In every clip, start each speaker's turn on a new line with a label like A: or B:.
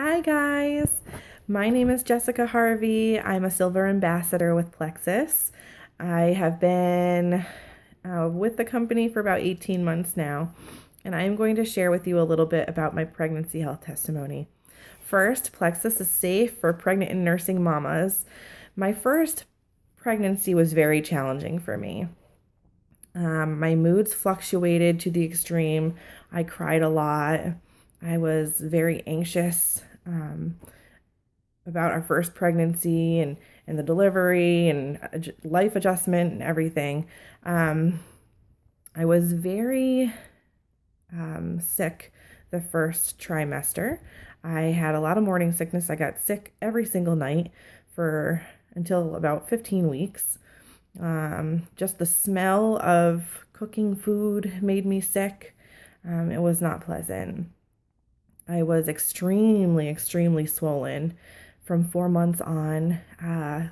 A: Hi guys, my name is Jessica Harvey. I'm a silver ambassador with Plexus. I have been with the company for about 18 months now, and I'm going to share with you a little bit about my pregnancy health testimony. First, Plexus is safe for pregnant and nursing mamas. My first pregnancy was very challenging for me. My moods fluctuated to the extreme. I cried a lot. I was very anxious about our first pregnancy and the delivery and life adjustment and everything. I was very sick the first trimester. I had a lot of morning sickness. I got sick every single night for until about 15 weeks. Just the smell of cooking food made me sick. It was not pleasant. I was extremely swollen from 4 months on.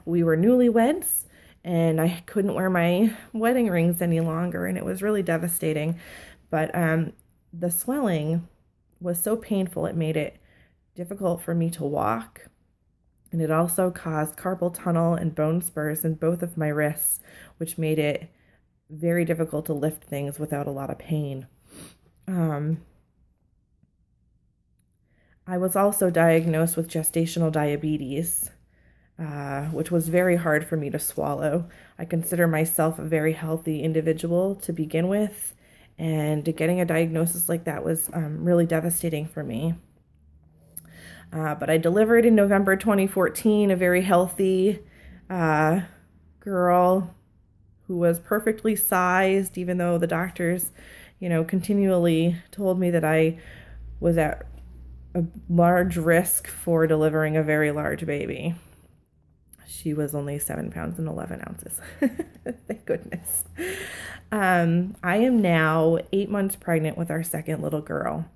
A: We were newlyweds, and I couldn't wear my wedding rings any longer, and it was really devastating. But the swelling was so painful, it made it difficult for me to walk. And it also caused carpal tunnel and bone spurs in both of my wrists, which made it very difficult to lift things without a lot of pain. I was also diagnosed with gestational diabetes, which was very hard for me to swallow. I consider myself a very healthy individual to begin with, and getting a diagnosis like that was really devastating for me. But I delivered in November 2014, a very healthy girl who was perfectly sized, even though the doctors, continually told me that I was at a large risk for delivering a very large baby. She was only 7 pounds and 11 ounces. Thank goodness. I am now 8 months pregnant with our second little girl.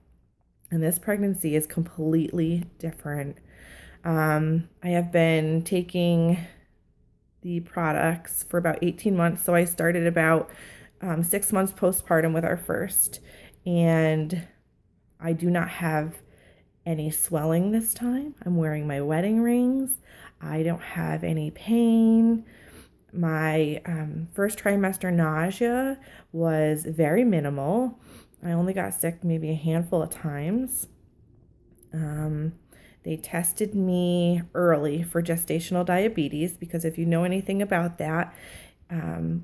A: And this pregnancy is completely different. I have been taking the products for about 18 months. So I started about 6 months postpartum with our first. And I do not have any swelling this time. I'm wearing my wedding rings. I don't have any pain. My first trimester nausea was very minimal. I only got sick maybe a handful of times. They tested me early for gestational diabetes because if you know anything about that,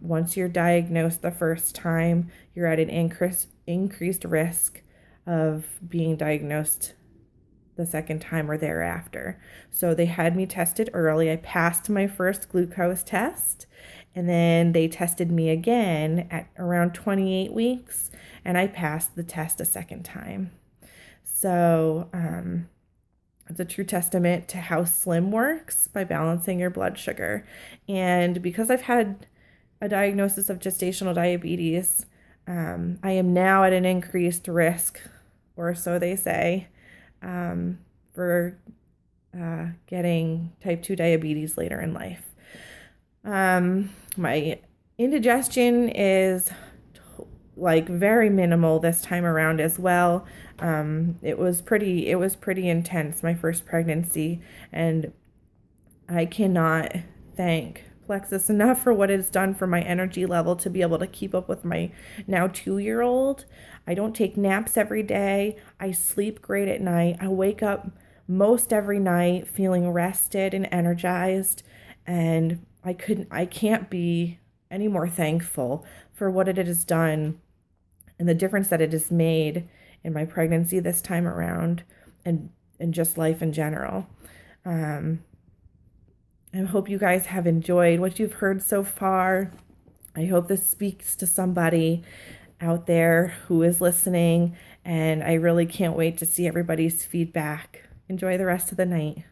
A: once you're diagnosed the first time, you're at an increased risk of being diagnosed the second time or thereafter. So they had me tested early. I passed my first glucose test, and then they tested me again at around 28 weeks, and I passed the test a second time. So it's a true testament to how Slim works by balancing your blood sugar. And because I've had a diagnosis of gestational diabetes, I am now at an increased risk, or so they say, for getting type 2 diabetes later in life. My indigestion is very minimal this time around as well. It was pretty intense, my first pregnancy, and I cannot thank Plexus enough for what it's done for my energy level to be able to keep up with my now 2-year-old. I don't take naps every day. I sleep great at night. I wake up most every night feeling rested and energized, and I can't be any more thankful for what it has done and the difference that it has made in my pregnancy this time around and just life in general. I hope you guys have enjoyed what you've heard so far. I hope this speaks to somebody out there who is listening, and I really can't wait to see everybody's feedback. Enjoy the rest of the night.